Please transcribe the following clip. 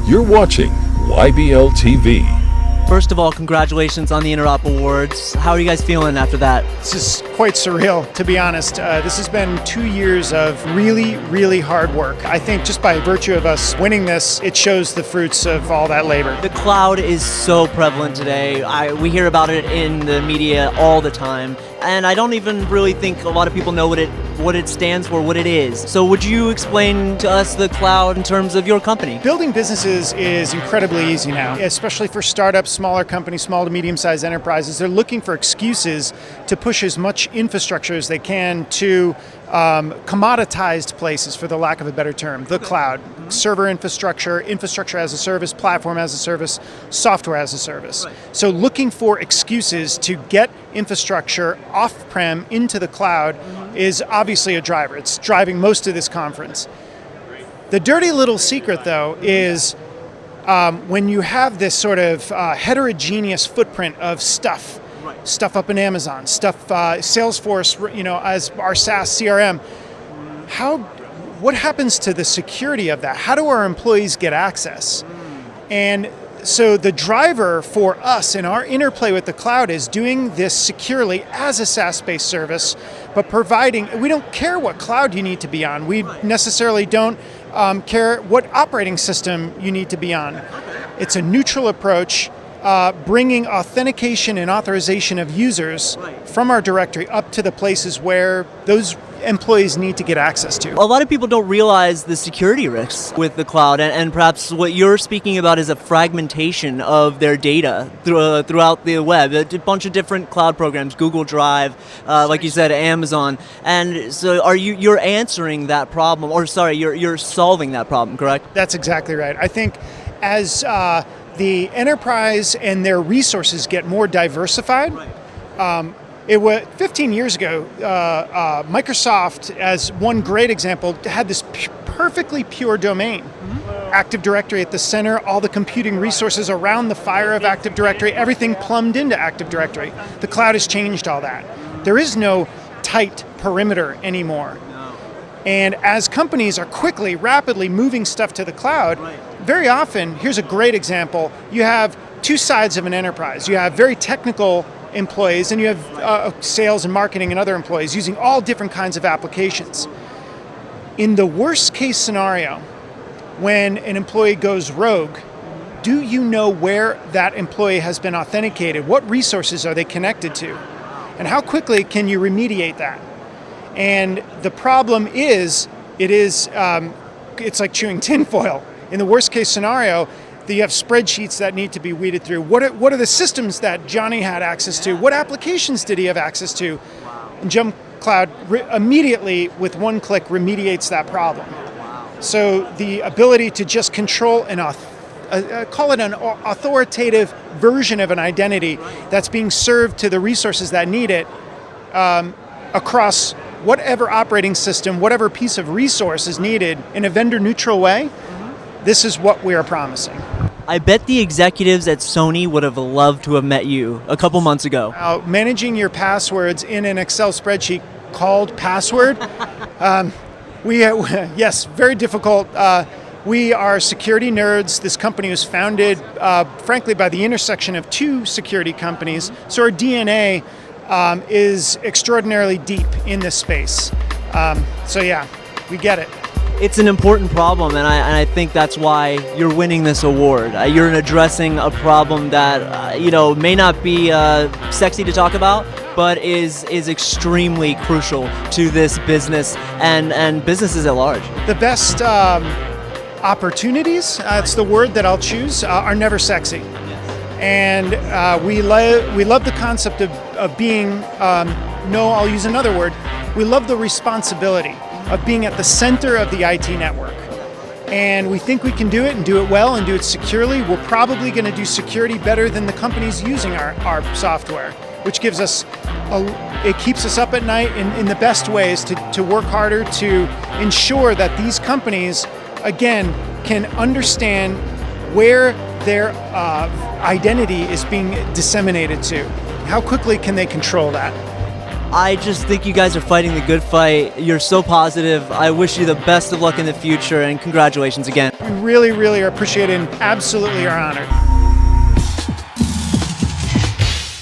You're watching YBL TV. First of all, congratulations on the Interop Awards. How are you guys feeling after that? This is quite surreal, to be honest. This has been 2 years of really, really hard work. I think just by virtue of us winning this, it shows the fruits of all that labor. The cloud is so prevalent today. We hear about it in the media all the time, and I don't even really think a lot of people know what it stands for, what it is. So would you explain to us the cloud in terms of your company? Building businesses is incredibly easy now, especially for startups, smaller companies, small to medium-sized enterprises. They're looking for excuses to push as much infrastructure as they can to commoditized places, for the lack of a better term, the cloud, server infrastructure, infrastructure as a service, platform as a service, software as a service. Right. So looking for excuses to get infrastructure off-prem into the cloud is obviously a driver. It's driving most of this conference. The dirty little secret, though, is when you have this sort of heterogeneous footprint of stuff up in Amazon, Salesforce, as our SaaS CRM. What happens to the security of that? How do our employees get access? And so the driver for us in our interplay with the cloud is doing this securely as a SaaS-based service, but we don't care what cloud you need to be on. We necessarily don't care what operating system you need to be on. It's a neutral approach. Bringing authentication and authorization of users from our directory up to the places where those employees need to get access to. A lot of people don't realize the security risks with the cloud, and perhaps what you're speaking about is a fragmentation of their data throughout the web. A bunch of different cloud programs, Google Drive, like you said, Amazon. And so you're answering that problem, you're solving that problem, correct? That's exactly right. I think as the enterprise and their resources get more diversified. 15 years ago, Microsoft, as one great example, had this perfectly pure domain. Active Directory at the center, all the computing resources around the fire of Active Directory, everything plumbed into Active Directory. The cloud has changed all that. There is no tight perimeter anymore. And as companies are rapidly moving stuff to the cloud, very often, here's a great example, you have two sides of an enterprise. You have very technical employees, and you have sales and marketing and other employees using all different kinds of applications. In the worst case scenario, when an employee goes rogue, do you know where that employee has been authenticated? What resources are they connected to? And how quickly can you remediate that? And the problem is, it's like chewing tinfoil. In the worst case scenario, you have spreadsheets that need to be weeded through. What are the systems that Johnny had access to? What applications did he have access to? And JumpCloud immediately, with one click, remediates that problem. So the ability to just control call it an authoritative version of an identity that's being served to the resources that need it across whatever operating system, whatever piece of resource is needed in a vendor-neutral way. This is what we are promising. I bet the executives at Sony would have loved to have met you a couple months ago. Managing your passwords in an Excel spreadsheet called password, yes, very difficult. We are security nerds. This company was founded, frankly, by the intersection of two security companies. So our DNA is extraordinarily deep in this space. So yeah, we get it. It's an important problem, and I think that's why you're winning this award. You're addressing a problem that may not be sexy to talk about, but is extremely crucial to this business and businesses at large. The best opportunities, it's the word that I'll choose, are never sexy. And we love the concept of being, I'll use another word, we love the responsibility of being at the center of the IT network. And we think we can do it and do it well and do it securely. We're probably going to do security better than the companies using our software, which gives us, it keeps us up at night in the best ways to work harder to ensure that these companies, again, can understand where their identity is being disseminated to. How quickly can they control that? I just think you guys are fighting the good fight. You're so positive. I wish you the best of luck in the future, and congratulations again. We really, really appreciate it and absolutely are honored.